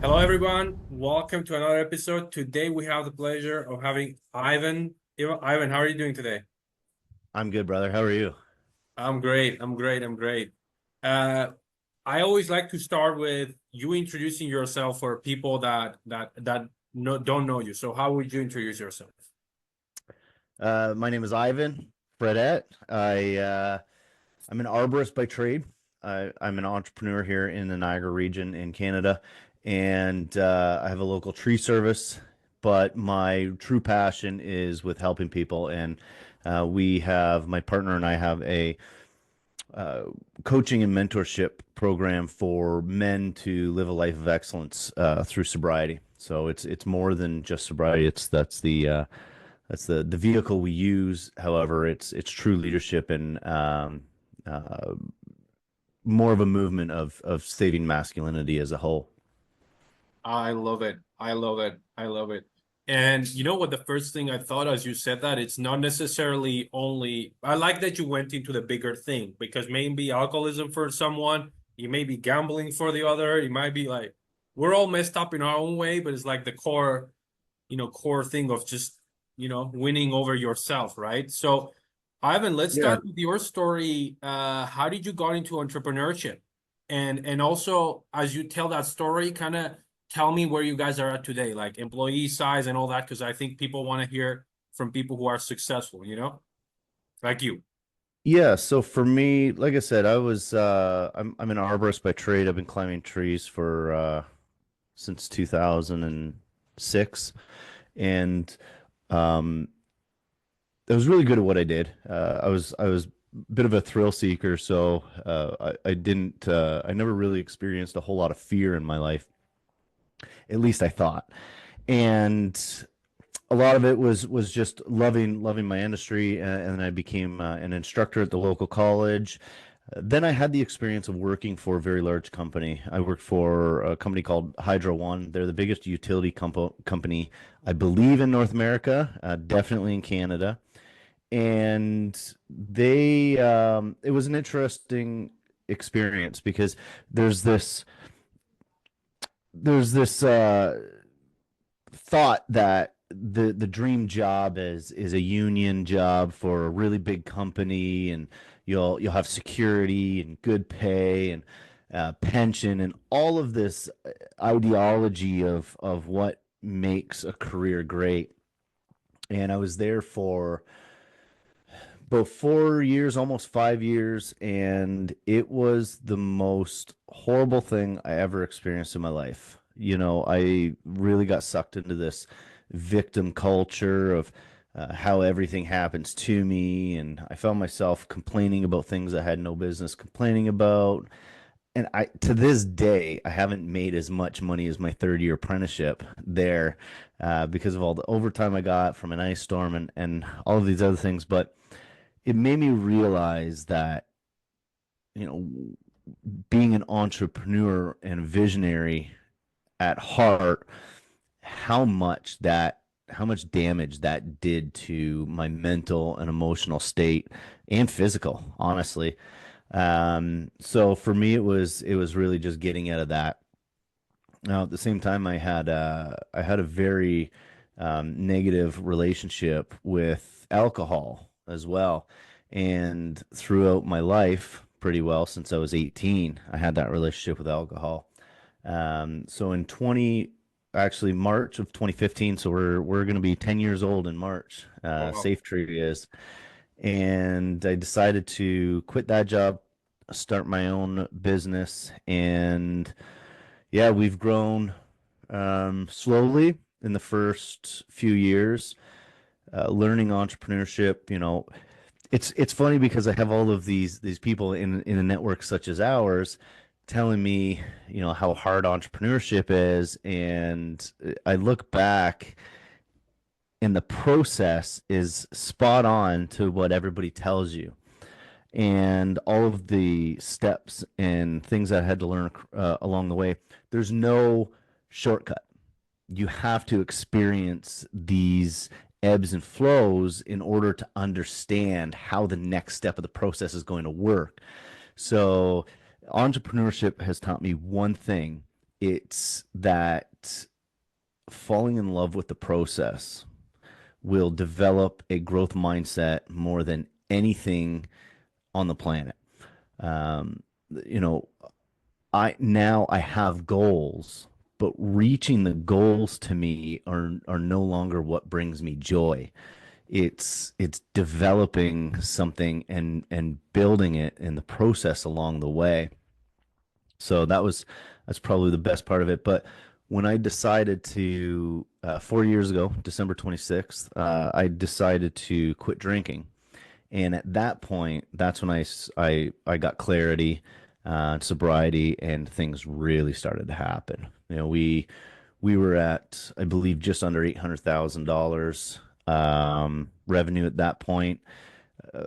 Hello, everyone. Welcome to another episode. Today, we have the pleasure of having Ivan. Ivan, how are you doing today? I'm good, brother. How are you? I'm great. I'm great. I'm great. Uh, I always like to start with you introducing yourself for people that don't know you. So, how would you introduce yourself? My name is Ivan Fredette. I'm an arborist by trade. I'm an entrepreneur here in the Niagara region in Canada, and I have a local tree service. But my true passion is with helping people, and we have my partner and I have a uh, coaching and mentorship program for men to live a life of excellence through sobriety. So it's more than just sobriety. That's the vehicle we use. However, it's true leadership and uh, more of a movement of saving masculinity as a whole. I love it. I love it. I love it. And you know what? The first thing I thought as you said that, it's not necessarily only, I like that you went into the bigger thing because maybe alcoholism for someone, you may be gambling for the other. You might be like, we're all messed up in our own way, but it's like the core, core thing of just, winning over yourself, right? So, Ivan, let's Yeah. start with your story. How did you got into entrepreneurship? And also, as you tell that story, kind of tell me where you guys are at today, like employee size and all that, because I think people want to hear from people who are successful, like you. Yeah, so for me, like I said, I'm an arborist by trade. I've been climbing trees for since 2006, and um I was really good at what I did. I was a bit of a thrill seeker, so I never really experienced a whole lot of fear in my life. At least I thought. And a lot of it was just loving my industry, and I became an instructor at the local college. Then I had the experience of working for a very large company. I worked for a company called Hydro One. They're the biggest utility company, I believe, in North America, definitely in Canada. And it was an interesting experience because there's this there's this thought that the dream job is a union job for a really big company, and you'll have security and good pay and pension and all of this ideology of what makes a career great. And I was there for about 4 years, almost 5 years, and it was the most horrible thing I ever experienced in my life. I really got sucked into this victim culture of how everything happens to me, and I found myself complaining about things I had no business complaining about. And to this day, I haven't made as much money as my third year apprenticeship there because of all the overtime I got from an ice storm and all of these other things. But it made me realize that, you know, being an entrepreneur and a visionary at heart, how much damage that did to my mental and emotional state and physical, honestly. So for me, it was really just getting out of that. Now, at the same time, I had a very negative relationship with alcohol as well. And throughout my life, pretty well since I was 18, I had that relationship with alcohol. So in 20, actually March of 2015, so we're going to be 10 years old in March. Wow. Safe Tree is, and I decided to quit that job, start my own business, and yeah, we've grown slowly in the first few years, learning entrepreneurship. It's funny because I have all of these people in a network such as ours telling me, how hard entrepreneurship is, and I look back and the process is spot on to what everybody tells you. And all of the steps and things I had to learn along the way, there's no shortcut. You have to experience these ebbs and flows in order to understand how the next step of the process is going to work. So, entrepreneurship has taught me one thing It's that falling in love with the process will develop a growth mindset more than anything on the planet. Um, you know, I have goals, but reaching the goals to me are no longer what brings me joy. It's developing something and building it in the process along the way. So that's probably the best part of it. But when I decided to 4 years ago, December 26th, I decided to quit drinking. And at that point, that's when I got clarity, sobriety, and things really started to happen. We were at, I believe, just under $800,000 revenue at that point.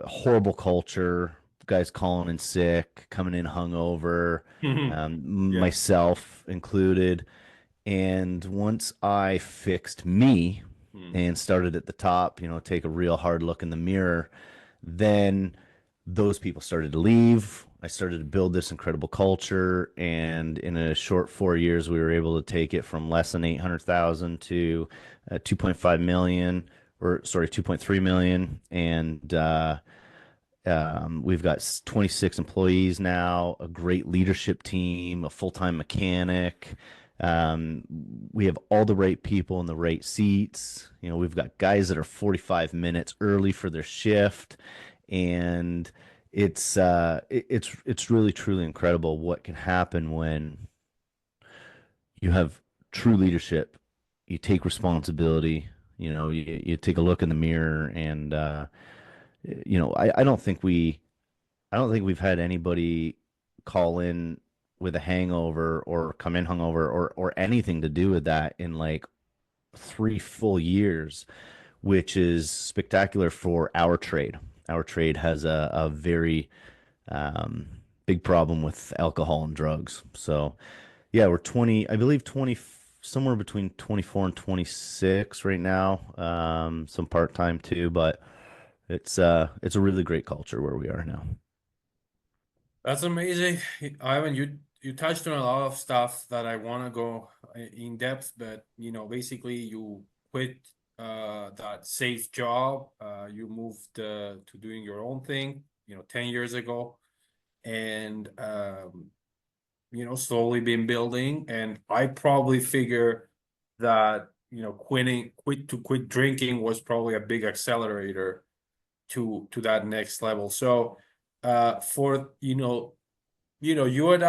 Horrible culture, guys calling in sick, coming in hungover, Yeah. myself included. And once I fixed me Mm. and started at the top, take a real hard look in the mirror, then those people started to leave. I started to build this incredible culture, and in a short 4 years, we were able to take it from less than 800,000 to 2.5 million, or sorry, 2.3 million, and we've got 26 employees now, a great leadership team, a full-time mechanic. Um, we have all the right people in the right seats. We've got guys that are 45 minutes early for their shift, and it's really truly incredible what can happen when you have true leadership. You take responsibility. You take a look in the mirror, and I don't think we've had anybody call in with a hangover or come in hungover or anything to do with that in like 3 full years, which is spectacular for our trade. Our trade has a very um, big problem with alcohol and drugs. So yeah, we're 20, I believe 20, somewhere between 24 and 26 right now. Some part-time too, but it's a really great culture where we are now. That's amazing. Ivan, you touched on a lot of stuff that I want to go in depth, but basically you quit that safe job. You moved to doing your own thing, 10 years ago, and slowly been building. And I probably figure that, quit drinking was probably a big accelerator to that next level. So for you and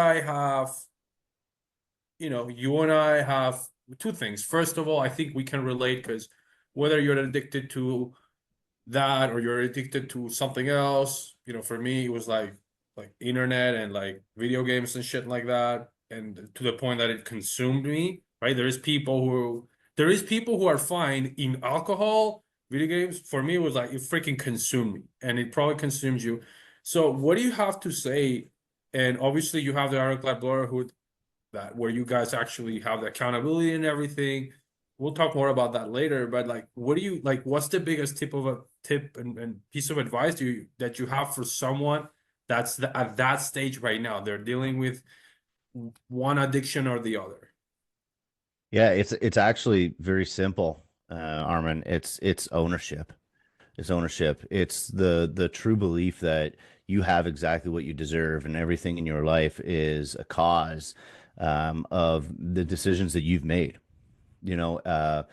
I have two things. First of all, I think we can relate because whether you're addicted to that or you're addicted to something else, for me it was like internet and like video games and shit like that, and to the point that it consumed me, right? There is people who are fine in alcohol, video games. For me, it was like it freaking consumed me, and it probably consumes you. So what do you have to say? And obviously you have the Ironclad Brotherhood, that where you guys actually have the accountability and everything. We'll talk more about that later, but like what do you like what's the biggest tip and piece of advice that you have for someone that's at that stage right now? They're dealing with one addiction or the other. Yeah, it's actually very simple, Armin. It's ownership. It's ownership. It's the true belief that you have exactly what you deserve, and everything in your life is a cause of the decisions that you've made. You know,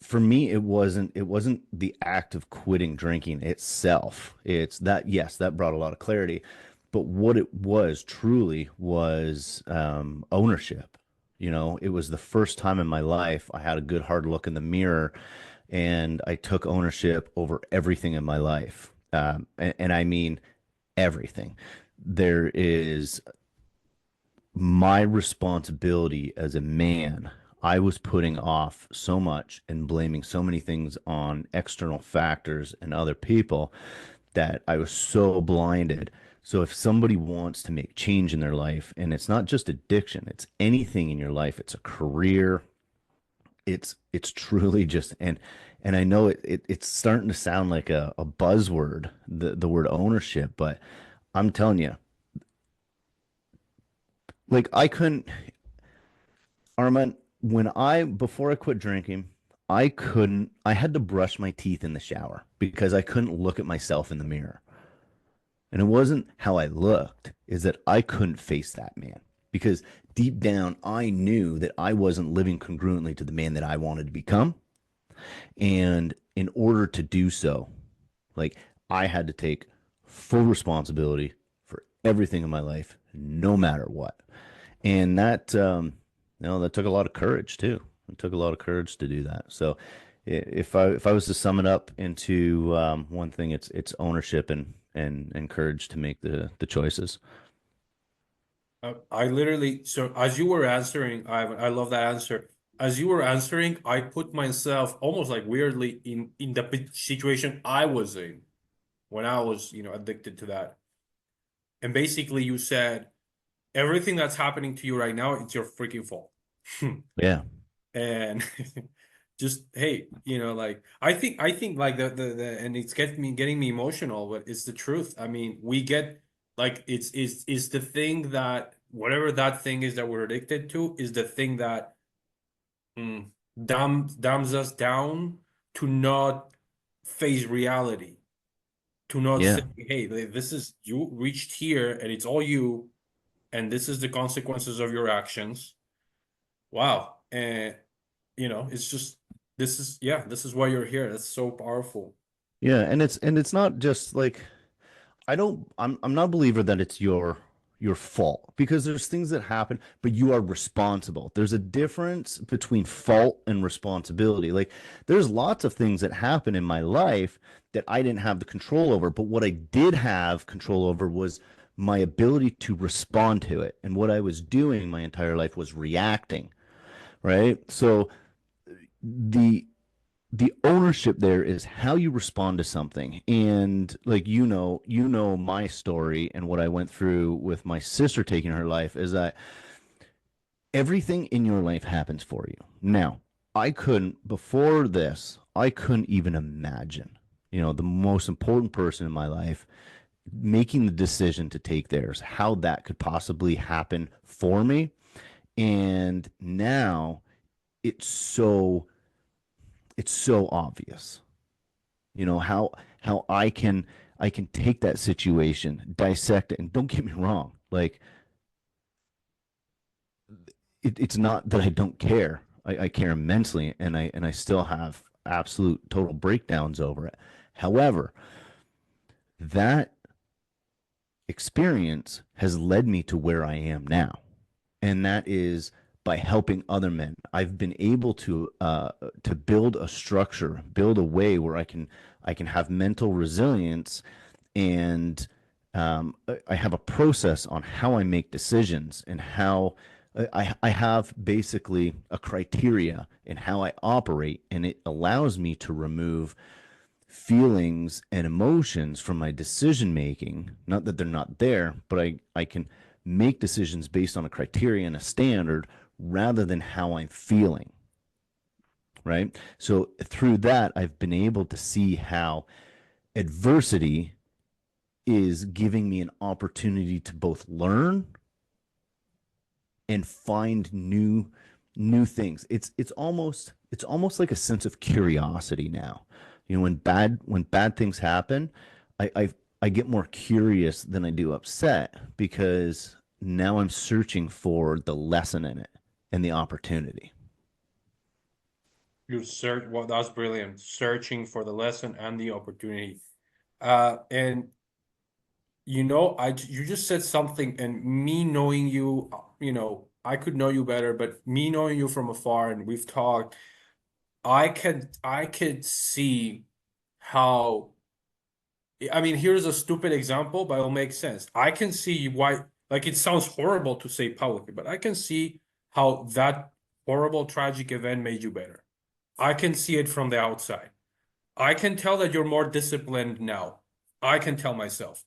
for me, it wasn't the act of quitting drinking itself. It's that, yes, that brought a lot of clarity, but what it was truly was ownership. It was the first time in my life I had a good hard look in the mirror, and I took ownership over everything in my life. And I mean everything. There is my responsibility as a man. I was putting off so much and blaming so many things on external factors and other people that I was so blinded. So if somebody wants to make change in their life, and it's not just addiction, it's anything in your life, it's a career, it's truly just, and I know it's starting to sound like a buzzword, the word ownership, but I'm telling you, like I couldn't. Armand, before I quit drinking, I had to brush my teeth in the shower because I couldn't look at myself in the mirror. And it wasn't how I looked, is that I couldn't face that man because deep down I knew that I wasn't living congruently to the man that I wanted to become. And in order to do so, like I had to take full responsibility for everything in my life, no matter what. And that took a lot of courage too. It took a lot of courage to do that. So if I was to sum it up into one thing, it's ownership and courage to make the choices. I literally, so as you were answering, I love that answer. As you were answering, I put myself almost like weirdly in the situation I was in when I was, addicted to that. And basically, you said everything that's happening to you right now, it's your freaking fault. Yeah. And just hey, like I think like the and it's getting me emotional, but it's the truth. I mean, we get like it's the thing that whatever that thing is that we're addicted to is the thing that mm, dams us down to not face reality, to not say, Yeah. hey, this is you reached here and it's all you, and this is the consequences of your actions. Wow. And it's just this is why you're here. That's so powerful. Yeah. And it's not just like I'm not a believer that it's your fault because there's things that happen, but you are responsible. There's a difference between fault and responsibility. Like there's lots of things that happen in my life that I didn't have the control over, but what I did have control over was my ability to respond to it. And what I was doing my entire life was reacting, right? So the the ownership there is how you respond to something. And like you know my story and what I went through with my sister taking her life is that everything in your life happens for you. Now, I couldn't before this, I couldn't even imagine, the most important person in my life making the decision to take theirs, how that could possibly happen for me. And now it's so it's so obvious. How I can take that situation, dissect it, and don't get me wrong, like it's not that I don't care. I care immensely, and I still have absolute total breakdowns over it. However, that experience has led me to where I am now, and that is by helping other men. I've been able to build a structure, build a way where I can have mental resilience, and I have a process on how I make decisions and how I have basically a criteria in how I operate, and it allows me to remove feelings and emotions from my decision making. Not that they're not there, but I can make decisions based on a criteria and a standard rather than how I'm feeling. Right. So through that, I've been able to see how adversity is giving me an opportunity to both learn and find new things. It's almost like a sense of curiosity now. When bad things happen, I get more curious than I do upset because now I'm searching for the lesson in it and the opportunity. You search, well, that's brilliant. Searching for the lesson and the opportunity. And you just said something, and me knowing you, I could know you better, but me knowing you from afar, and we've talked, I could see how. I mean, here's a stupid example, but it'll make sense. I can see why, like, it sounds horrible to say publicly, but I can see how that horrible, tragic event made you better. I can see it from the outside. I can tell that you're more disciplined now. I can tell myself.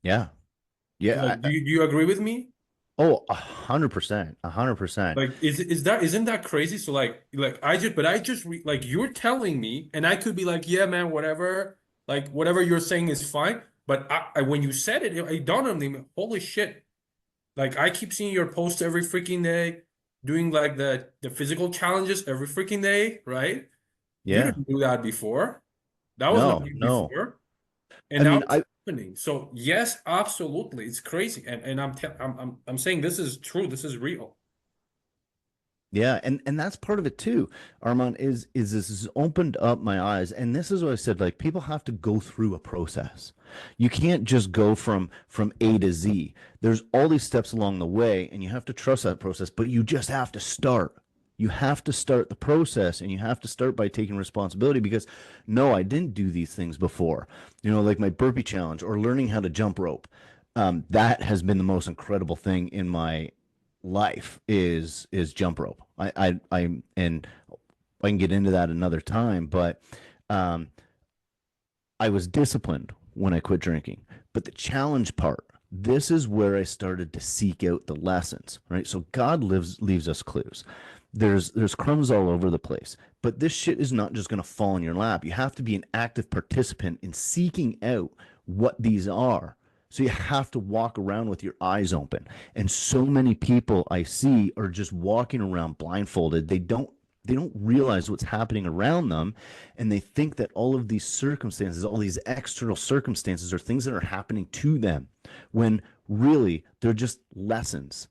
Yeah. Yeah. Like, do you agree with me? Oh, 100%. 100%. Like, isn't that crazy? So like I just like you're telling me, and I could be like, yeah, man, whatever. Like whatever you're saying is fine. But when you said it, it dawned on me, holy shit. Like I keep seeing your posts every freaking day, doing like the physical challenges every freaking day, right? You Yeah. didn't do that before. That was not No, you no. before, and I now mean, it's I happening. So yes, absolutely, it's crazy, and I'm saying this is true. This is real. Yeah, and that's part of it too, Armand, is this has opened up my eyes. And this is what I said, like people have to go through a process. You can't just go from A to Z. There's all these steps along the way, and you have to trust that process, but you just have to start. You have to start the process, and you have to start by taking responsibility because no, I didn't do these things before. Like my burpee challenge or learning how to jump rope. That has been the most incredible thing in my life is jump rope. And I can get into that another time, but um, I was disciplined when I quit drinking. But the challenge part, this is where I started to seek out the lessons, right? So God leaves us clues. There's crumbs all over the place, but this shit is not just going to fall in your lap. You have to be an active participant in seeking out what these are. So you have to walk around with your eyes open. And so many people I see are just walking around blindfolded. They don't realize what's happening around them, and they think that all of these circumstances, all these external circumstances are things that are happening to them when really they're just lessons.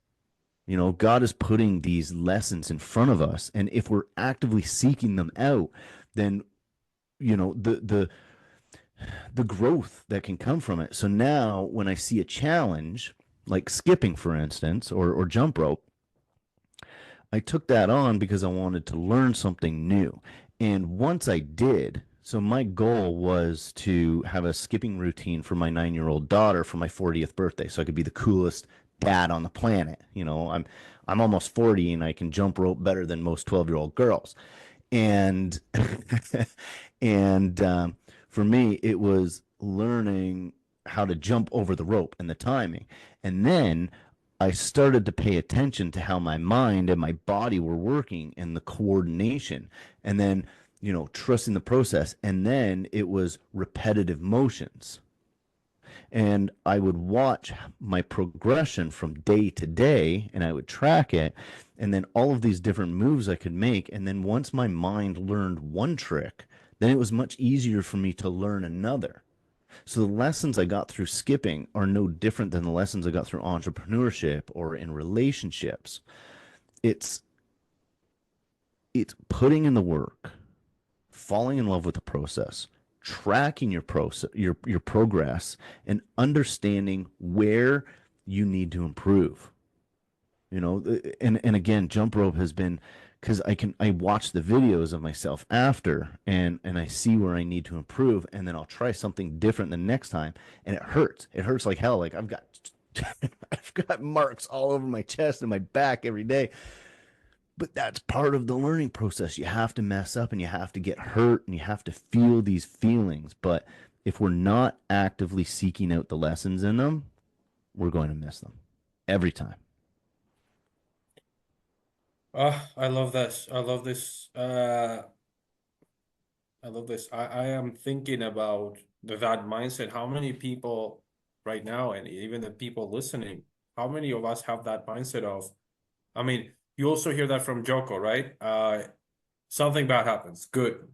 God is putting these lessons in front of us, and if we're actively seeking them out, then the growth that can come from it. So now when I see a challenge like skipping, for instance, or jump rope, I took that on because I wanted to learn something new. And once I did, so my goal was to have a skipping routine for my 9-year-old daughter for my 40th birthday, so I could be the coolest dad on the planet. I'm almost 40 and I can jump rope better than most 12-year-old girls. And and for me, it was learning how to jump over the rope and the timing. And then I started to pay attention to how my mind and my body were working and the coordination. And then, trusting the process. And then it was repetitive motions. And I would watch my progression from day to day and I would track it. And then all of these different moves I could make. And then once my mind learned one trick, then it was much easier for me to learn another. So the lessons I got through skipping are no different than the lessons I got through entrepreneurship or in relationships. It's it's putting in the work, falling in love with the process, tracking your process, your progress, and understanding where you need to improve. And again, jump rope has been because I watch the videos of myself after and I see where I need to improve, and then I'll try something different the next time, and it hurts like hell. Like I've got I've got marks all over my chest and my back every day, but that's part of the learning process. You have to mess up and you have to get hurt and you have to feel these feelings, but if we're not actively seeking out the lessons in them, we're going to miss them every time. I love this. I love this. I love this. I am thinking about that mindset. How many people right now, and even the people listening, how many of us have that mindset of, I mean, you also hear that from Joko, right? Something bad happens. Good,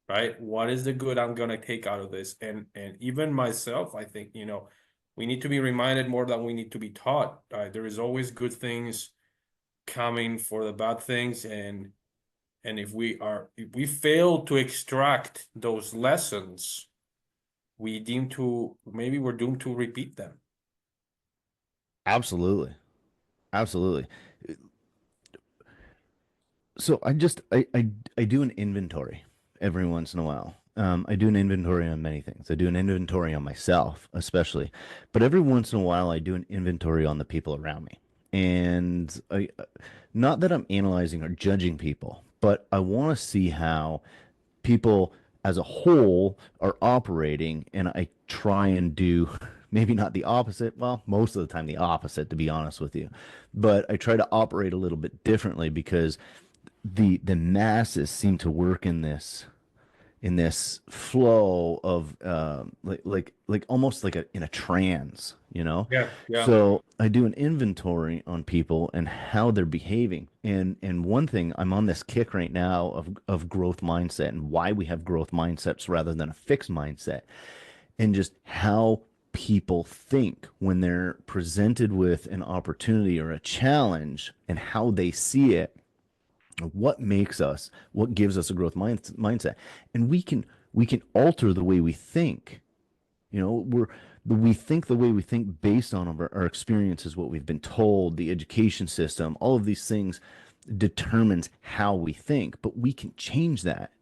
right? What is the good I'm gonna take out of this? And even myself, I think, we need to be reminded more than we need to be taught. There is always good things coming for the bad things, and if we fail to extract those lessons, maybe we're doomed to repeat them. Absolutely. Absolutely. So I do an inventory every once in a while. I do an inventory on many things. I do an inventory on myself, especially, but every once in a while I do an inventory on the people around me. And not that I'm analyzing or judging people, but I want to see how people as a whole are operating, and I try and do maybe not the opposite, well, most of the time the opposite, to be honest with you, but I try to operate a little bit differently because the masses seem to work in this in this flow of like almost like in a trance, you know? Yeah, yeah. So I do an inventory on people and how they're behaving. And one thing, I'm on this kick right now of growth mindset and why we have growth mindsets rather than a fixed mindset, and just how people think when they're presented with an opportunity or a challenge and how they see it, what makes us, what gives us a mindset. And we can alter the way we think. You know, we think the way we think based on our experiences, what we've been told, the education system, all of these things determines how we think, but we can change that.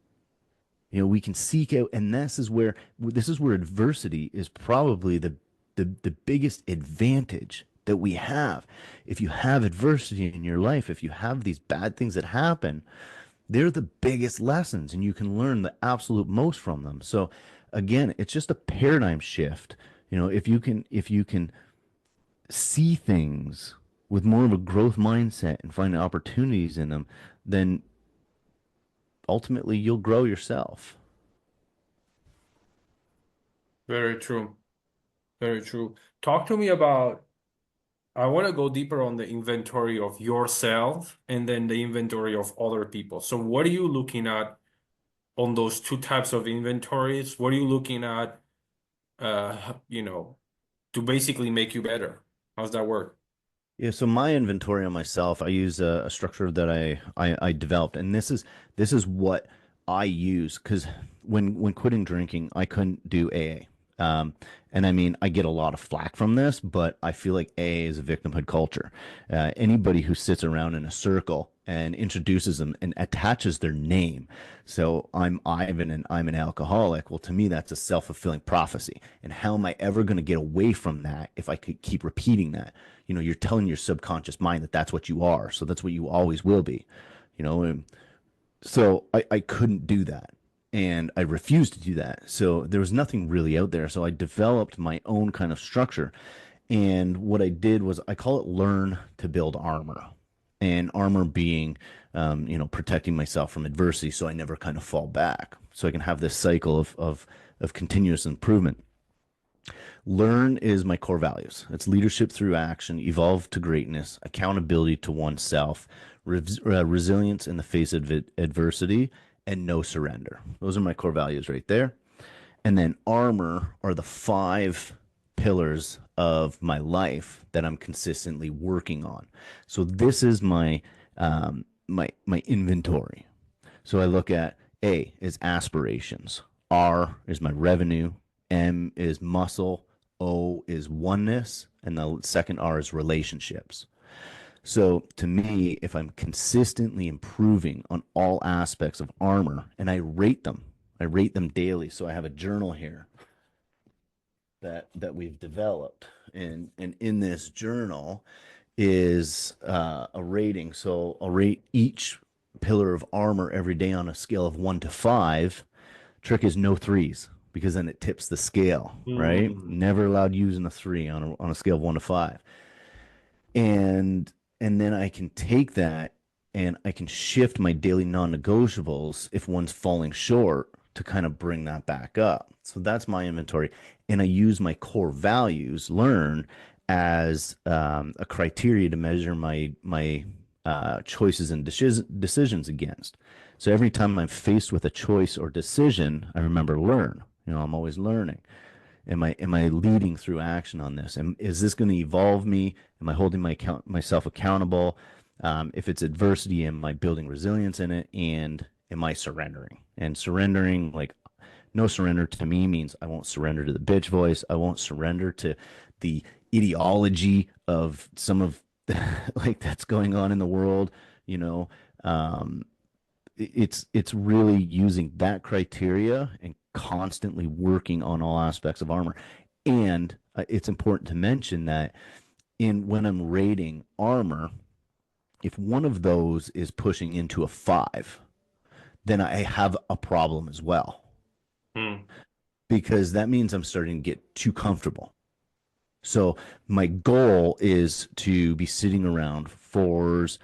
You know, we can seek out, and this is where adversity is probably the biggest advantage that we have. If you have adversity in your life, if you have these bad things that happen, they're the biggest lessons, and you can learn the absolute most from them. So again, it's just a paradigm shift. You know, if you can see things with more of a growth mindset and find opportunities in them, then ultimately you'll grow yourself. Very true. Very true. Talk to me about, I want to go deeper on the inventory of yourself and then the inventory of other people. So what are you looking at on those two types of inventories? What are you looking at, you know, to basically make you better? How's that work? Yeah, so my inventory on myself, I use a structure that I developed, and this is what I use because when quitting drinking, I couldn't do AA. And I mean, I get a lot of flack from this, but I feel like AA is a victimhood culture. Anybody who sits around in a circle and introduces them and attaches their name. So I'm Ivan and I'm an alcoholic. Well, to me, that's a self-fulfilling prophecy. And how am I ever going to get away from that if I could keep repeating that? You know, you're telling your subconscious mind that that's what you are. So that's what you always will be, you know. And so I couldn't do that. And I refused to do that. So there was nothing really out there. So I developed my own kind of structure. And what I did was I call it learn to build armor. And armor being, protecting myself from adversity so I never kind of fall back. So I can have this cycle of continuous improvement. Learn is my core values. It's leadership through action, evolve to greatness, accountability to oneself, resilience in the face of adversity, and no surrender. Those are my core values right there. And then armor are the five pillars of my life that I'm consistently working on. So this is my inventory. So I look at A is aspirations, R is my revenue, M is muscle, O is oneness, and the second R is relationships. So to me, if I'm consistently improving on all aspects of armor and I rate them daily. So I have a journal here that we've developed. And in this journal is a rating. So I'll rate each pillar of armor every day on a scale of 1 to 5. Trick is no threes because then it tips the scale, right? Mm. Never allowed using a three on a scale of 1 to 5. And and then I can take that and I can shift my daily non-negotiables if one's falling short to kind of bring that back up. So that's my inventory. And I use my core values, learn, as a criteria to measure my choices and decisions against. So every time I'm faced with a choice or decision, I remember learn. You know, I'm always learning. Am I leading through action on this? And is this going to evolve me? Am I holding myself accountable? If it's adversity, am I building resilience in it? And am I surrendering? And surrendering, like no surrender to me means I won't surrender to the bitch voice. I won't surrender to the ideology of some of like that's going on in the world. You know, um, it's really using that criteria and constantly working on all aspects of armor. And it's important to mention that in when I'm rating armor, if one of those is pushing into a 5, then I have a problem as well Mm. because that means I'm starting to get too comfortable. So my goal is to be sitting around 4s.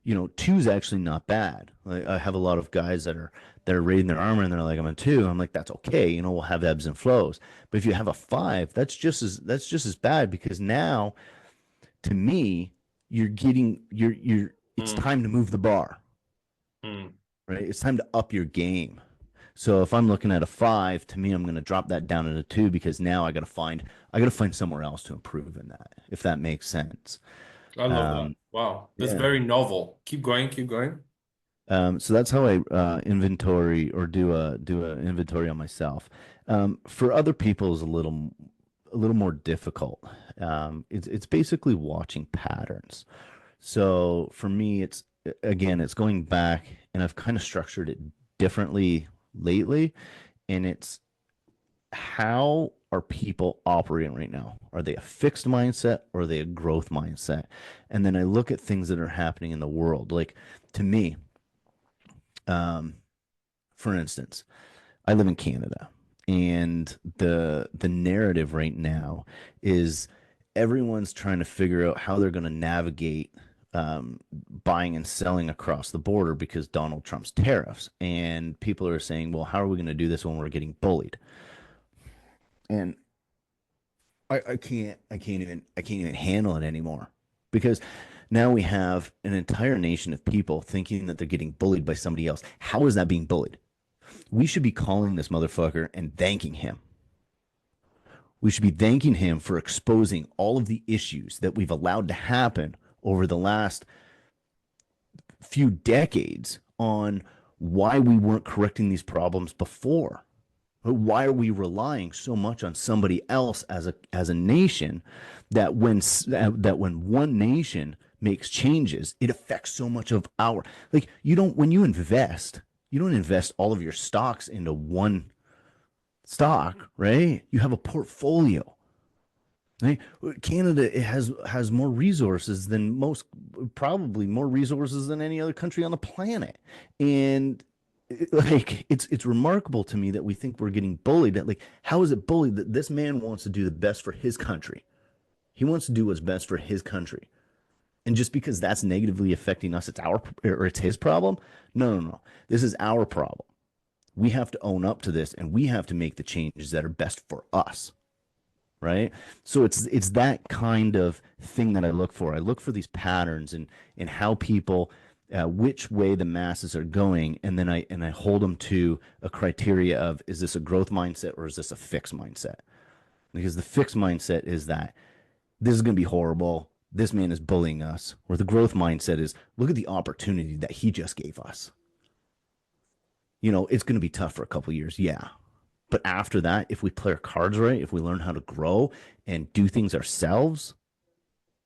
2's actually not bad. I have a lot of guys that are they're rating their armor and they're like, I'm a 2. I'm like, that's okay. You know, we'll have ebbs and flows. But if you have a 5, that's just as bad because now to me, it's Mm, time to move the bar, mm. right? It's time to up your game. So if I'm looking at a 5, to me, I'm going to drop that down to a 2 because now I got to find somewhere else to improve in that, if that makes sense. I love that. Um, Wow, that's yeah. very novel. Keep going, keep going. So that's how I inventory or do a inventory on myself. For other people is a little more difficult. It's basically watching patterns. So for me, it's going back, and I've kind of structured it differently lately, and it's how are people operating right now? Are they a fixed mindset or are they a growth mindset? And then I look at things that are happening in the world. Like to me, um, for instance, I live in Canada, and the narrative right now is everyone's trying to figure out how they're going to navigate buying and selling across the border because Donald Trump's tariffs, and people are saying, "Well, how are we going to do this when we're getting bullied?" And I can't even handle it anymore because now we have an entire nation of people thinking that they're getting bullied by somebody else. How is that being bullied? We should be calling this motherfucker and thanking him. We should be thanking him for exposing all of the issues that we've allowed to happen over the last few decades on why we weren't correcting these problems before. Why are we relying so much on somebody else as a nation that when one nation makes changes, it affects so much of our like you don't when you don't invest all of your stocks into one stock, right? You have a portfolio. Right? Canada has more resources than most, probably more resources than any other country on the planet, and like it's remarkable to me that we think we're getting bullied. That like, how is it bullied that this man wants to do the best for his country? He wants to do what's best for his country, and just because that's negatively affecting us, it's his problem. No, no, no. This is our problem. We have to own up to this, and we have to make the changes that are best for us, right? So it's that kind of thing that I look for. I look for these patterns and how people, which way the masses are going, and then I hold them to a criteria of, is this a growth mindset or is this a fixed mindset? Because the fixed mindset is that this is going to be horrible. This man is bullying us. Or the growth mindset is, look at the opportunity that he just gave us. It's going to be tough for a couple of years, yeah. But after that, if we play our cards right, if we learn how to grow and do things ourselves,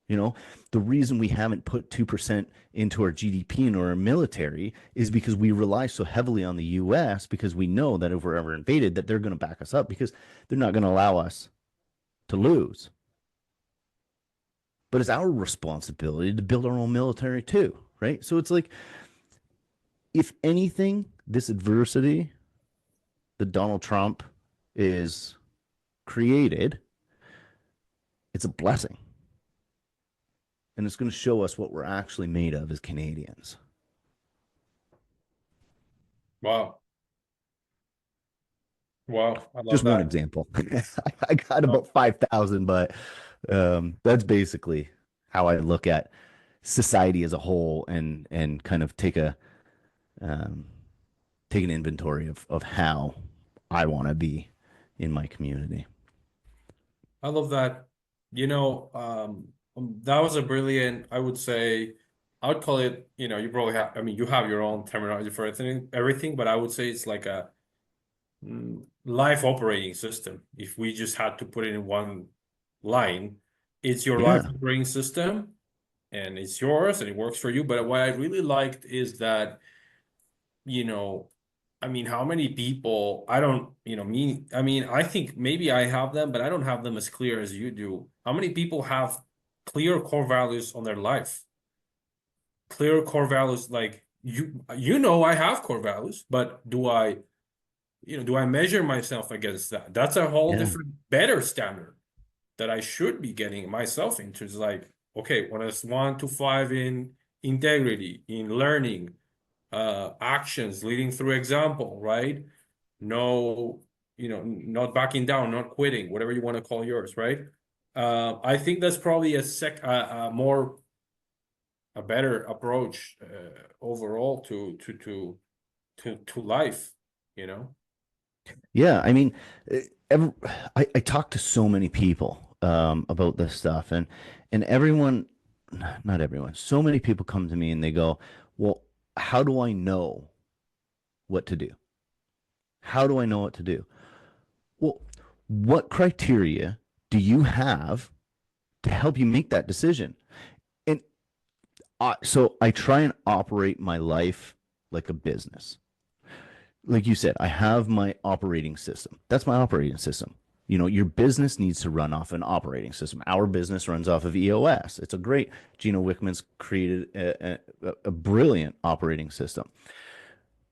you know, the reason we haven't put 2% into our GDP and our military is because we rely so heavily on the US because we know that if we're ever invaded, that they're going to back us up because they're not going to allow us to lose. But it's our responsibility to build our own military too, right? So it's like, if anything, this adversity that Donald Trump is created, it's a blessing. And it's going to show us what we're actually made of as Canadians. Wow. Wow. I love Just one that. example. I got Oh, about 5,000, but that's basically how I look at society as a whole and kind of um, take an inventory of how I want to be in my community. I love that. That was a brilliant, I would say, I would call it, you probably have, I mean, you have your own terminology for everything, but I would say it's like a life operating system. If we just had to put it in one line, it's your life Yeah. operating system and it's yours and it works for you. But what I really liked is that, you know, I mean, how many people, I don't, I mean, I think maybe I have them, but I don't have them as clear as you do. How many people have clear core values on their life? Clear core values, like I have core values, but do I measure myself against that? That's a whole Yeah. different, better standard that I should be getting myself into. It's like, okay, when it's 1 to 5 in integrity, in learning, actions, leading through example, right? No, not backing down, not quitting, whatever you want to call yours, right? I think that's probably a better approach overall to life, you know? Yeah, I mean, eh, ev I talk to so many people about this stuff, and everyone, not everyone, so many people come to me and they go, "Well, how do I know what to do? How do I know what to do?" Well, what criteria do you have to help you make that decision? And so I try and operate my life like a business. Like you said, I have my operating system. That's my operating system. Your business needs to run off an operating system. Our business runs off of EOS. It's a great, Gino Wickman's created a brilliant operating system.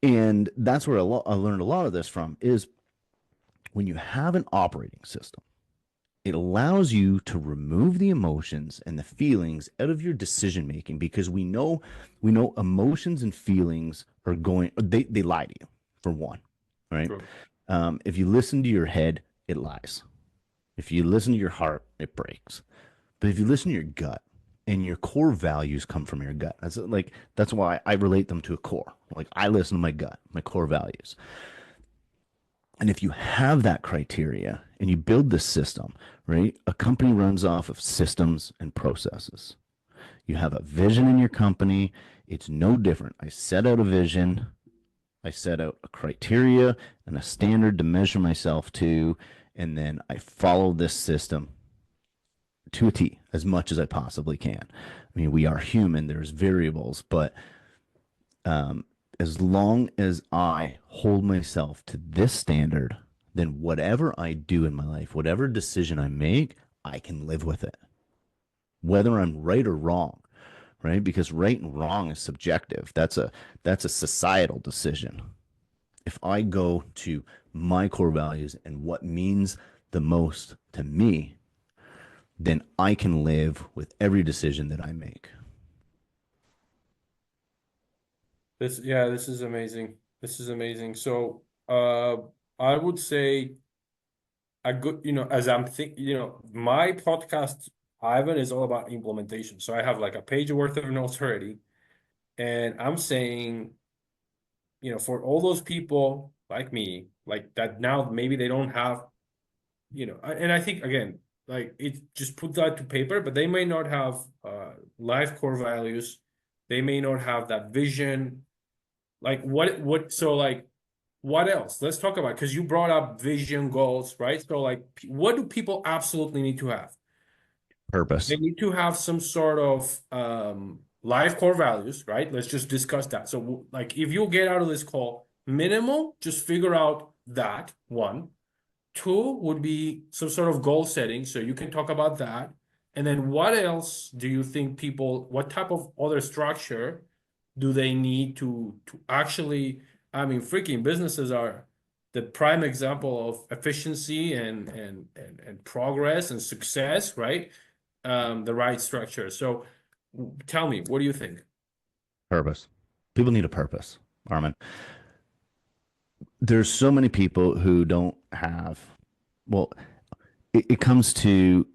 And that's where I learned a lot of this from is when you have an operating system, it allows you to remove the emotions and the feelings out of your decision making because we know emotions and feelings are they lie to you for one, right? True. If you listen to your head, it lies. If you listen to your heart, it breaks. But if you listen to your gut, and your core values come from your gut. That's why I relate them to a core. Like I listen to my gut, my core values. And if you have that criteria and you build this system, right? A company runs off of systems and processes. You have a vision in your company. It's no different. I set out a vision. I set out a criteria and a standard to measure myself to, and then I follow this system to a T as much as I possibly can. I mean, we are human, there's variables, but um, as long as I hold myself to this standard, then whatever I do in my life, whatever decision I make, I can live with it, whether I'm right or wrong, right? Because right and wrong is subjective. That's a societal decision. If I go to my core values and what means the most to me, then I can live with every decision that I make. This is amazing. This is amazing. So, I would say a good, as I'm thinking, my podcast, Ivan, is all about implementation. So I have like a page worth of notes already. And I'm saying, for all those people like me, like that now maybe they don't have, and I think again, like it just put that to paper, but they may not have life core values. They may not have that vision. Like so like what else? Let's talk about because you brought up vision goals, right? So like what do people absolutely need to have? They Purpose. need to have some sort of life core values, right? Let's just discuss that. So like if you get out of this call, minimal, just figure out that one. Two would be some sort of goal setting, so you can talk about that. And then what else do you think what type of other structure do they need to actually, I mean, freaking businesses are the prime example of efficiency and progress and success, right? The right structure. So tell me, what do you think? Purpose. People need a purpose, Armin. There's so many people who don't have, well, it comes to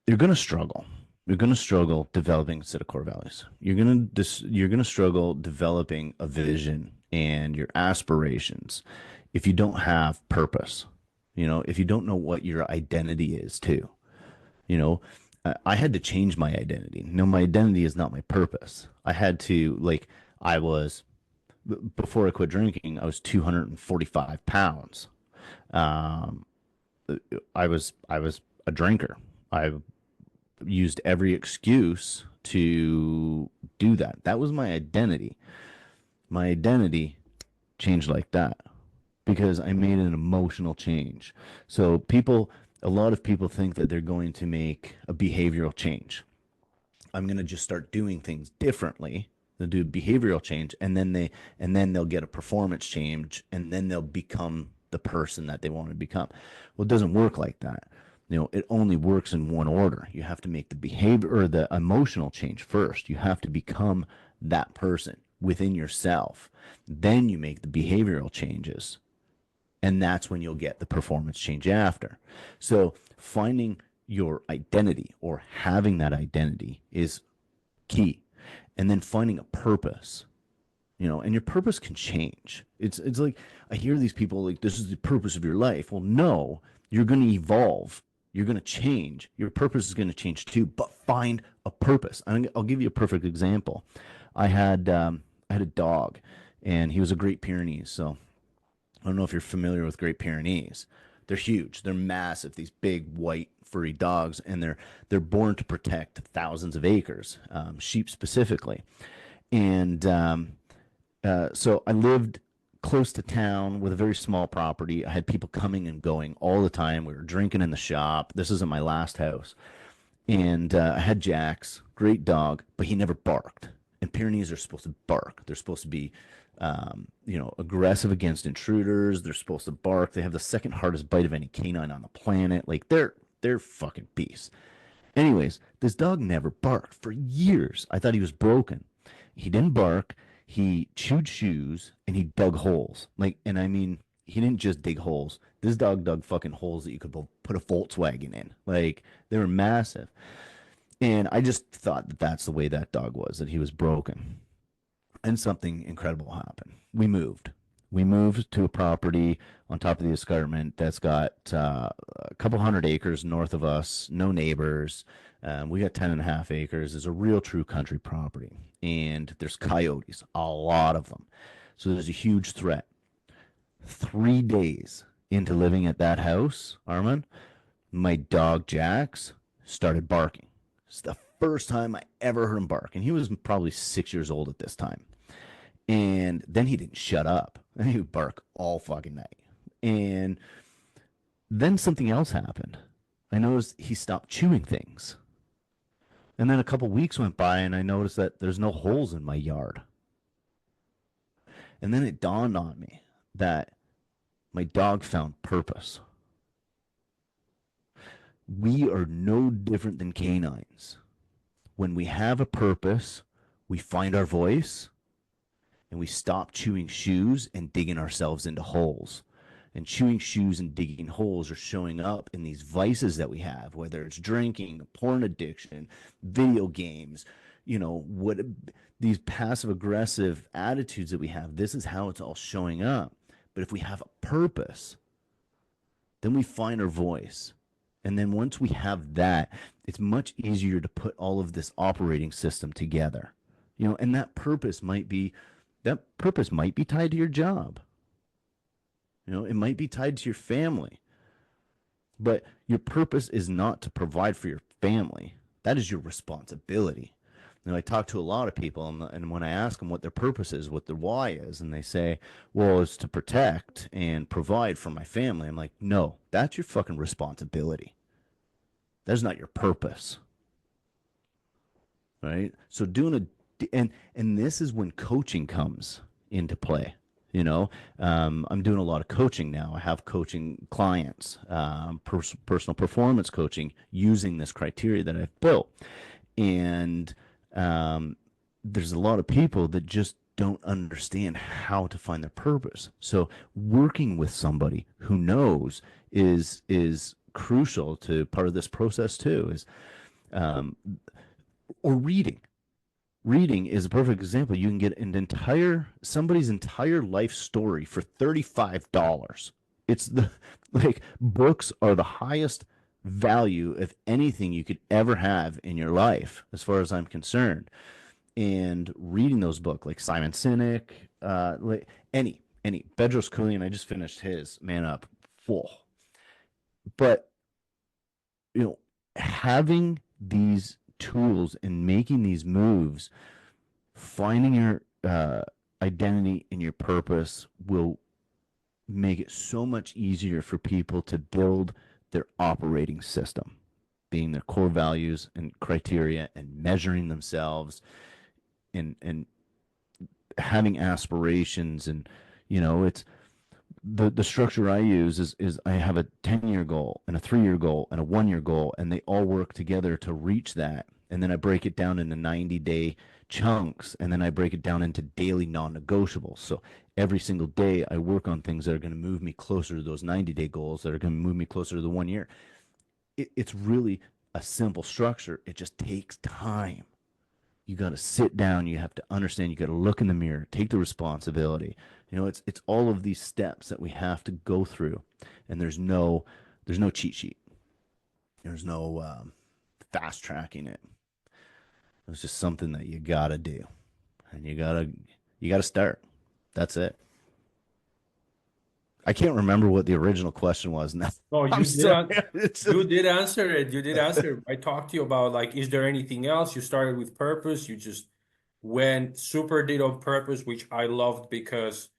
you're going to struggle. You're going to struggle developing a set of core values. You're going to struggle developing a vision and your aspirations if you don't have purpose. If you don't know what your identity is too. You know, I had to change my identity. No, my identity is not my purpose. I had to like I was before I quit drinking, I was 245 pounds. Um, I was a drinker. I used every excuse to do that. That was my identity. My identity changed like that because I made an emotional change. So a lot of people think that they're going to make a behavioral change. I'm going to just start doing things differently. They'll do a behavioral change and then they'll get a performance change and then they'll become the person that they want to become. Well, it doesn't work like that. It only works in one order. You have to make the behavior or the emotional change first. You have to become that person within yourself. Then you make the behavioral changes. And that's when you'll get the performance change after. So finding your identity or having that identity is key. And then finding a purpose, and your purpose can change. It's like I hear these people like this is the purpose of your life. Well, no, you're going to evolve. You're going to change. Your purpose is going to change too. But find a purpose. I'll give you a perfect example. I had a dog, and he was a Great Pyrenees. So I don't know if you're familiar with Great Pyrenees. They're huge. They're massive. These big white furry dogs, and they're born to protect thousands of acres, sheep specifically. And so I lived close to town with a very small property. I had people coming and going all the time. We were drinking in the shop. This isn't my last house. And I had Jax, great dog, but he never barked. And Pyrenees are supposed to bark. They're supposed to be, aggressive against intruders. They're supposed to bark. They have the second hardest bite of any canine on the planet. Like they're fucking beasts. Anyways, this dog never barked for years. I thought he was broken. He didn't bark. He chewed shoes and he dug holes. Like, and I mean, he didn't just dig holes. This dog dug fucking holes that you could put a Volkswagen in. Like, they were massive. And I just thought that that's the way that dog was, that he was broken. And something incredible happened. We moved. We moved to a property on top of the escarpment that's got a couple hundred acres north of us, no neighbors. We got 10 and a half acres. It's a real true country property. And there's coyotes, a lot of them. So there's a huge threat. 3 days into living at that house, Armin, my dog Jax started barking. It's the first time I ever heard him bark. And he was probably 6 years old at this time. And then he didn't shut up. And he would bark all fucking night. And then something else happened. I noticed he stopped chewing things. And then a couple weeks went by and I noticed that there's no holes in my yard. And then it dawned on me that my dog found purpose. We are no different than canines. When we have a purpose, we find our voice and we stop chewing shoes and digging ourselves into holes. And chewing shoes and digging holes are showing up in these vices that we have, whether it's drinking, porn addiction, video games, what these passive aggressive attitudes that we have. This is how it's all showing up. But if we have a purpose, then we find our voice. And then once we have that, it's much easier to put all of this operating system together. And that purpose might be tied to your job. It might be tied to your family. But your purpose is not to provide for your family. That is your responsibility. I talk to a lot of people, and when I ask them what their purpose is, what their why is, and they say, well, it's to protect and provide for my family. I'm like, no, that's your fucking responsibility. That's not your purpose. Right? So and this is when coaching comes into play. I'm doing a lot of coaching now. I have coaching clients, personal performance coaching using this criteria that I've built. And there's a lot of people that just don't understand how to find their purpose. So working with somebody who knows is crucial to part of this process too. Or reading. Reading is a perfect example. You can get somebody's entire life story for $35. It's books are the highest value of anything you could ever have in your life, as far as I'm concerned. And reading those books, like Simon Sinek, like any Bedros Keuilian, I just finished his Man Up, full. But having these tools and making these moves, finding your identity and your purpose will make it so much easier for people to build their operating system, being their core values and criteria, and measuring themselves and having aspirations. And it's the structure I use is I have a 10-year goal and a 3-year goal and a 1-year goal, and they all work together to reach that. and then I break it down into 90-day chunks, and then I break it down into daily non-negotiables. So every single day I work on things that are going to move me closer to those 90-day goals, that are going to move me closer to the 1 year. It's really a simple structure. It just takes time. You got to sit down, you have to understand, you got to look in the mirror, take the responsibility. It's all of these steps that we have to go through, and there's no cheat sheet. There's no fast tracking it. It's just something that you got to do, and you got to start. That's it. I can't remember what the original question was now. No, I'm sorry. It's you just did answer it. You did answer it. I talked to you about like, is there anything else? You started with purpose. You just went super did on purpose, which I loved because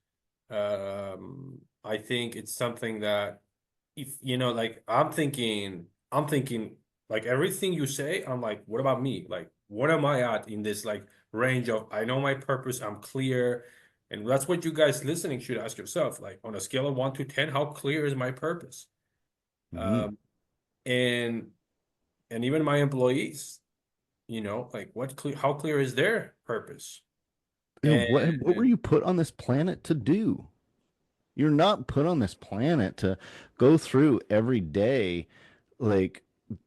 I think it's something that if like I'm thinking like everything you say, I'm like, what about me? Like, what am I at in this like range of I know my purpose, I'm clear. And that's what you guys listening should ask yourself. Like on a scale of 1 to 10, how clear is my purpose? Mhm. Um, and even my employees, like how clear is their purpose? What were And you put on this planet to do? You're not put on this planet to go through every day like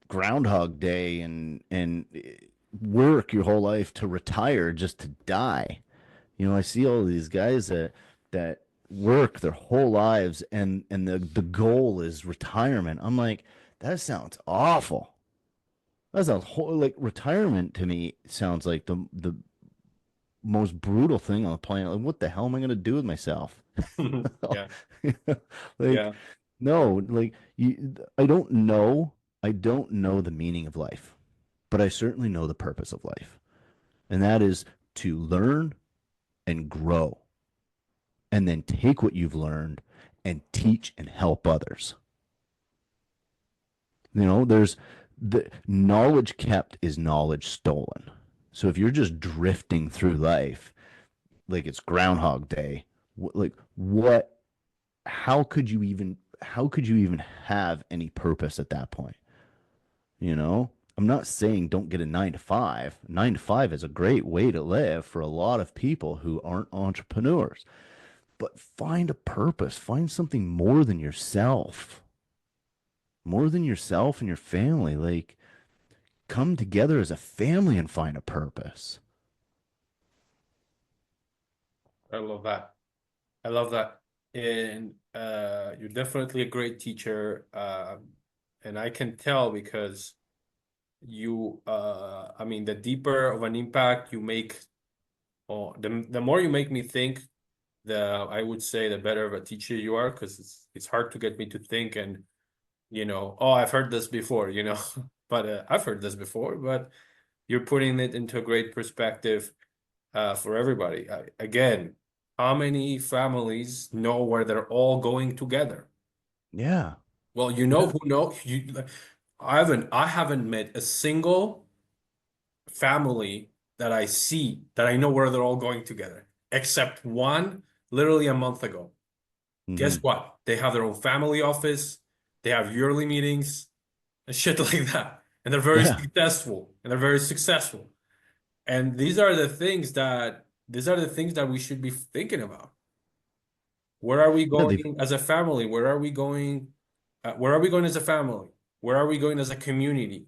Groundhog Day and work your whole life to retire just to die. I see all these guys that work their whole lives and the goal is retirement. I'm like, that sounds awful. That sounds like retirement to me sounds like the most brutal thing on the planet. Like, what the hell am I going to do with myself? yeah, Like, yeah, no, like I don't know the meaning of life, but I certainly know the purpose of life. And that is to learn and grow and then take what you've learned and teach and help others. There's the knowledge kept is knowledge stolen. So if you're just drifting through life like it's Groundhog Day, like what how could you even have any purpose at that point? You know, I'm not saying don't get a 9 to 5. 9 to 5 is a great way to live for a lot of people who aren't entrepreneurs, but find a purpose, find something more than yourself and your family. Like, come together as a family and find a purpose. I love that. I love that. And you're definitely a great teacher. And I can tell because I mean, the deeper of an impact you make, or the more you make me think, I would say the better of a teacher you are, because it's hard to get me to think and, oh, I've heard this before, but I've heard this before, but you're putting it into a great perspective for everybody. Again, how many families know where they're all going together? Yeah. Well, you know Yeah. who know you. I haven't met a single family that I see that I know where they're all going together, except one literally a month ago. Guess Hmm. what? They have their own family office, they have yearly meetings and shit like that. And they're very Yeah. successful. And they're very successful. And these are the things that we should be thinking about. Where are we Yeah. They've going as a family? Where are we going? Where are we going as a family? Where are we going as a community?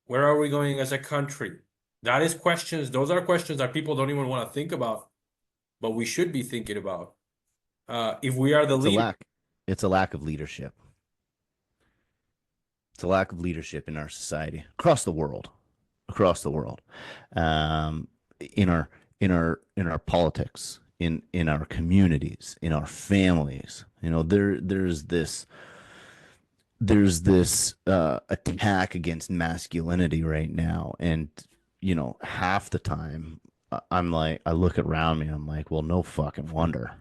Where are we going as a country? Those are questions that people don't even want to think about, but we should be thinking about. If we are the it's a leader. lack it's a lack of leadership. It's a lack of leadership in our society across the world, um, in our politics, in our communities, in our families. There's this attack against masculinity right now, and half the time I'm like, I look around me and I'm like, well, no fucking wonder.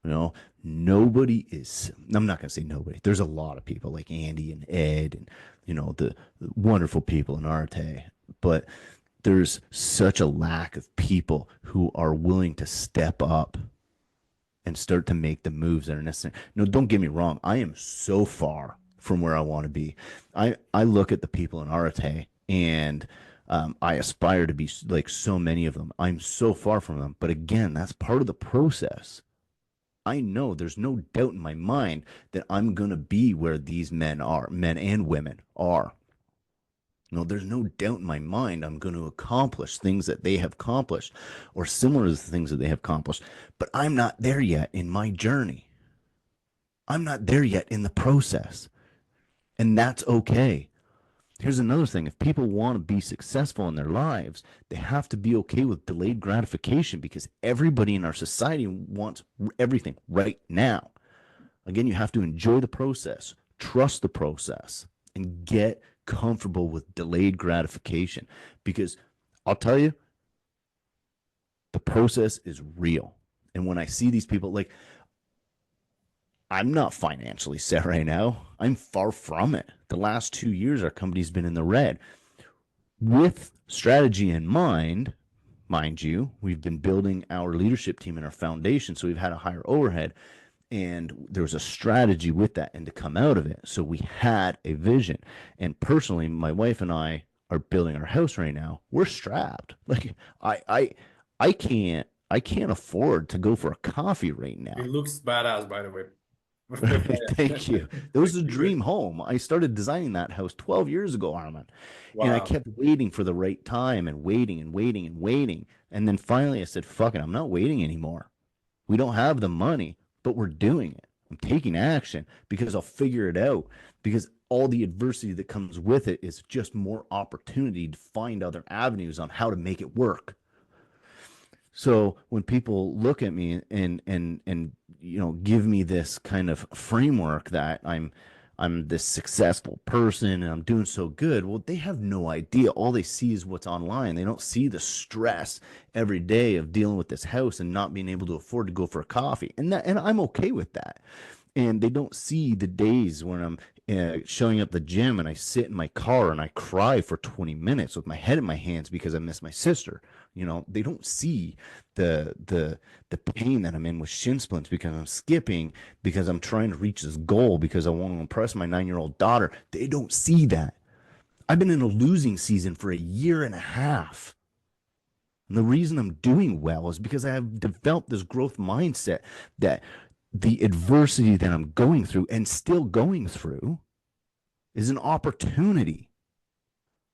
You know, nobody is, I'm not going to say nobody. There's a lot of people like Andy and Ed and, the wonderful people in Arte, but there's such a lack of people who are willing to step up and start to make the moves that are necessary. No, don't get me wrong. I am so far from where I want to be. I look at the people in Arate and I aspire to be like so many of them. I'm so far from them. But again, that's part of the process. I know there's no doubt in my mind that I'm going to be where these men are, men and women are. There's no doubt in my mind I'm going to accomplish things that they have accomplished or similar to the things that they have accomplished. But I'm not there yet in my journey. I'm not there yet in the process. And that's okay. Here's another thing. If people want to be successful in their lives, they have to be okay with delayed gratification because everybody in our society wants everything right now. Again, you have to enjoy the process, trust the process, and get comfortable with delayed gratification because I'll tell you, the process is real. And when I see these people, like, I'm not financially set right now. I'm far from it. The last 2 years, our company's been in the red. With strategy in mind you, we've been building our leadership team and our foundation. So we've had a higher overhead and there was a strategy with that and to come out of it. So we had a vision. And personally, my wife and I are building our house right now. We're strapped. Like I can't afford to go for a coffee right It now. looks badass, by the way. Thank you. It was a dream home. I started designing that house 12 years ago, Armin. And I Wow. kept waiting for the right time and waiting and waiting and waiting. And then finally I said, fuck it, I'm not waiting anymore. We don't have the money, but we're doing it. I'm taking action because I'll figure it out. Because all the adversity that comes with it is just more opportunity to find other avenues on how to make it work. So when people look at me and give me this kind of framework that I'm this successful person and I'm doing so good, well, they have no idea. All they see is what's online. They don't see the stress every day of dealing with this house and not being able to afford to go for a coffee. And I'm okay with that. And they don't see the days when I'm showing up the gym and I sit in my car and I cry for 20 minutes with my head in my hands because I miss my sister. They don't see the pain that I'm in with shin splints because I'm skipping, because I'm trying to reach this goal, because I want to impress my 9-year-old daughter. They don't see that. I've been in a losing season for a year and a half. And the reason I'm doing well is because I have developed this growth mindset that the adversity that I'm going through and still going through is an opportunity.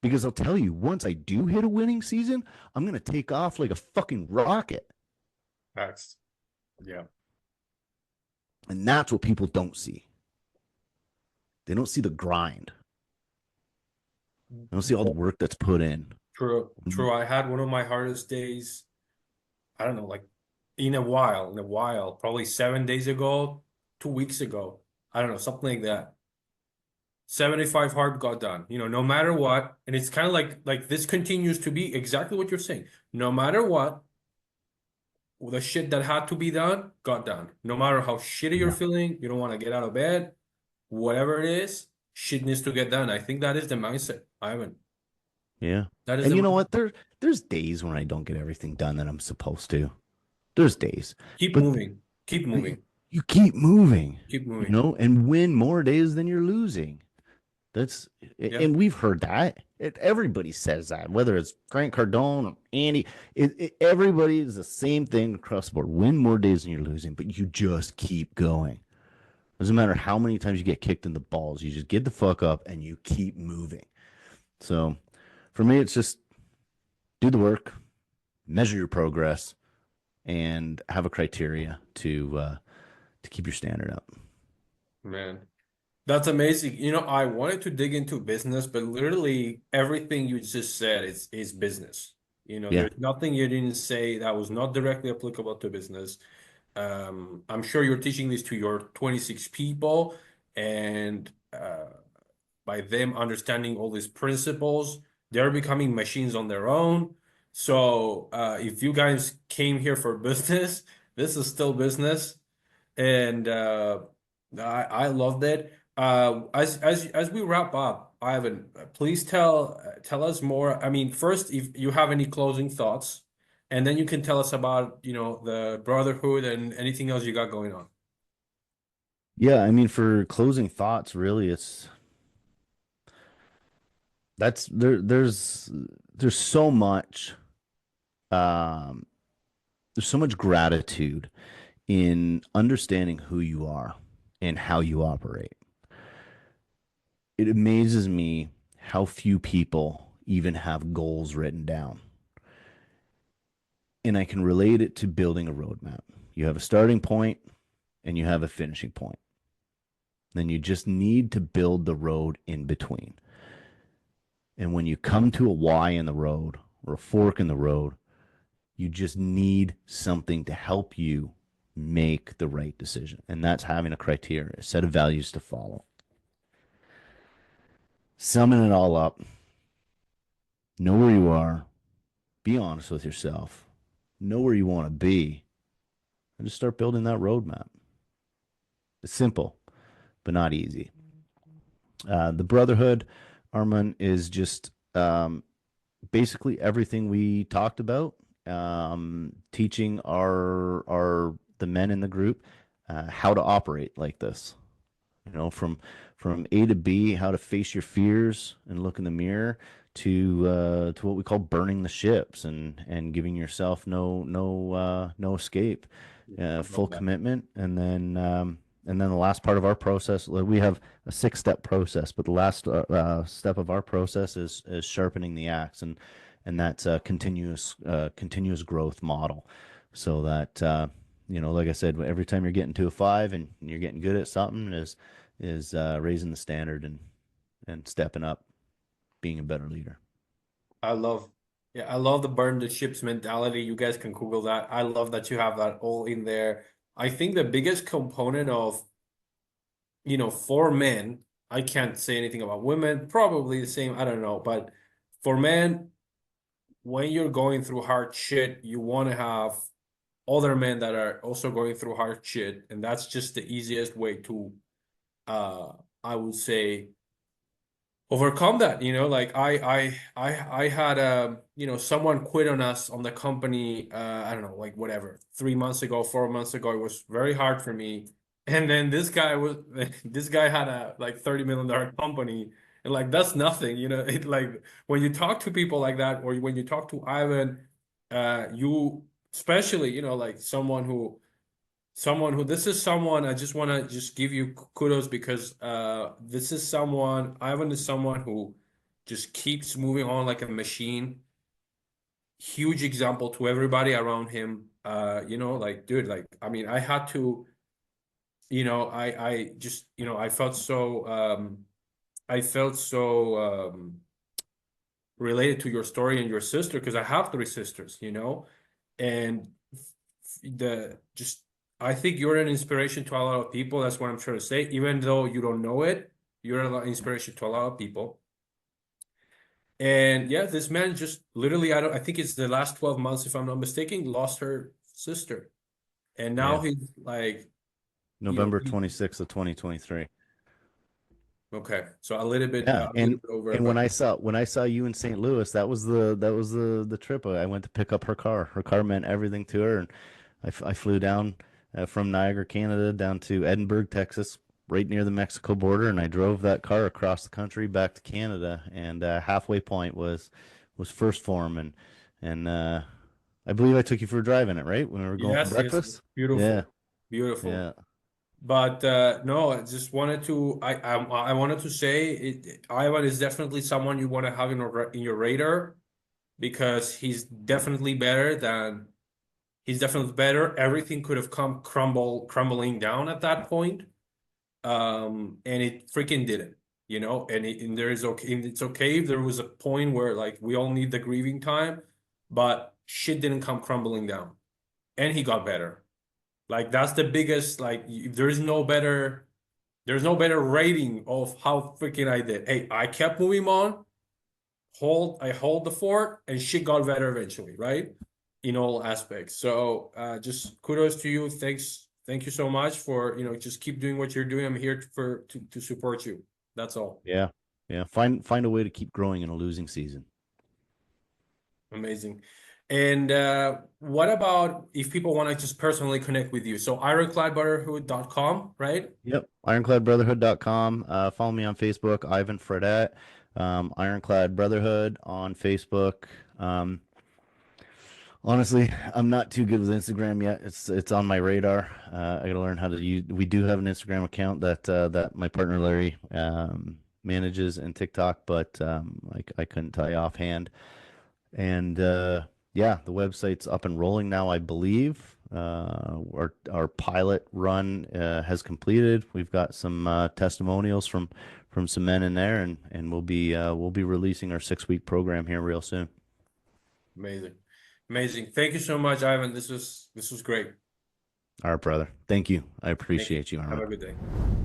Because I'll tell you, once I do hit a winning season, I'm going to take off like a fucking rocket. Facts. Yeah. And that's what people don't see. They don't see the grind. They don't see all the work that's put in. True, true. I had one of my hardest days, I don't know, like in a while, probably 7 days ago, 2 weeks ago. I don't know, something like that. 75 hard got done, no matter what. And it's kind of like this continues to be exactly what you're saying. No matter what, the shit that had to be done got done. No matter how shitty you're Yeah. feeling, you don't want to get out of bed, whatever it is, shit needs to get done. I think that is the mindset, Ivan. Yeah. That is And the you know mindset. what? There's days when I don't get everything done that I'm supposed to. There's days. Keep But moving. Keep you, moving. you keep moving, Keep moving. and win more days than you're losing. That's Yeah. and we've heard that. Everybody says that, whether it's Grant Cardone or Andy. Everybody is the same thing across the board. Win more days than you're losing, but you just keep going. Doesn't matter how many times you get kicked in the balls. You just get the fuck up and you keep moving. So, for me, it's just do the work, measure your progress, and have a criteria to keep your standard up. Man, that's amazing. I wanted to dig into business, but literally everything you just said is business. Yeah, There's nothing you didn't say that was not directly applicable to business. I'm sure you're teaching this to your 26 people, and by them understanding all these principles, they're becoming machines on their own. So, if you guys came here for business, this is still business. And I loved it. As we wrap up, Ivan, please tell us more. I mean, first, if you have any closing thoughts, and then you can tell us about the brotherhood and anything else you got going on. Yeah, I mean, for closing thoughts, really, it's that's there's so much um there's so much gratitude in understanding who you are and how you operate. It amazes me how few people even have goals written down. And I can relate it to building a roadmap. You have a starting point and you have a finishing point. Then you just need to build the road in between. And when you come to a Y in the road or a fork in the road, you just need something to help you make the right decision. And that's having a criteria, a set of values to follow. Summing it all up, know where you are, be honest with yourself, know where you want to be, and just start building that roadmap. It's simple, but not easy. The brotherhood, Armand, is just basically everything we talked about. Teaching our the men in the group how to operate like this. You know, from A to B, how to face your fears and look in the mirror to what we call burning the ships and giving yourself no escape, I love full that. commitment, and then the last part of our process, like, we have a 6 step process, but the last step of our process is sharpening the axe, and that's a continuous growth model, so that you know, like I said, every time you're getting to a 5 and you're getting good at something is raising the standard and stepping up, being a better leader. I love, yeah, I love the burn the ships mentality. You guys can Google that. I love that you have that all in there. I think the biggest component of, for men, I can't say anything about women, probably the same, I don't know, but for men, when you're going through hard shit, you want to have other men that are also going through hard shit, and that's just the easiest way to, uh, I would say, overcome that. Like I had someone quit on us on the company. I don't know, like whatever, 3 months ago, 4 months ago. It was very hard for me. And then this guy had a like $30 million company, and like that's nothing. It like when you talk to people like that, or when you talk to Ivan, you especially, like someone who this is someone I just want to just give you kudos because this is someone Ivan is someone who just keeps moving on like a machine. Huge example to everybody around him. Like dude, like I mean, I had to, I just, I felt so related to your story and your sister because I have 3 sisters, and the just I think you're an inspiration to a lot of people. That's what I'm trying to say. Even though you don't know it, you're an inspiration to a lot of people. And yeah, this man just literally, I think it's the last 12 months, if I'm not mistaken, lost her sister. And now Yeah. he's like, November he, 26th of 2023. okay. So a little bit, Yeah, a little bit over, and but when I saw you in St. Louis, that was the trip. I went to pick up her car. Her car meant everything to her, and I flew down from Niagara, Canada, down to Edinburgh, Texas, right near the Mexico border, and I drove that car across the country back to Canada. And halfway point was First Form, and I believe I took you for a drive in it, right? When we were going for yes, yes, breakfast. Yeah, beautiful, beautiful. yeah, But no, I just wanted to I wanted to say Ivan is definitely someone you want to have in your radar because he's definitely better. Everything could have come crumbling down at that point. And it freaking didn't, and there is okay, and it's okay if there was a point where like we all need the grieving time, but shit didn't come crumbling down, and he got better. Like that's the biggest, like there's no better rating of how freaking I did. Hey, I kept moving on, I hold the fort, and shit got better eventually, right? In all aspects. So just kudos to you. Thank you so much for, just keep doing what you're doing. I'm here to support you. That's all. yeah, yeah. Find a way to keep growing in a losing season. Amazing. And what about if people want to just personally connect with you? So ironcladbrotherhood.com, right? Yep. IroncladBrotherhood.com. Follow me on Facebook, Ivan Fredette. Ironclad Brotherhood on Facebook. Um, Honestly, I'm not too good with Instagram yet. It's on my radar. I gotta learn how to use. We do have an Instagram account that my partner Larry manages, and TikTok, but I couldn't tell you offhand. And yeah, the website's up and rolling now, I believe. Our pilot run has completed. We've got some testimonials from some men in there, and we'll be releasing our 6 week program here real soon. Amazing. Amazing. Thank you so much, Ivan. This was great. All right, brother. Thank you. I Thank you. appreciate you, Have Armin. a good day.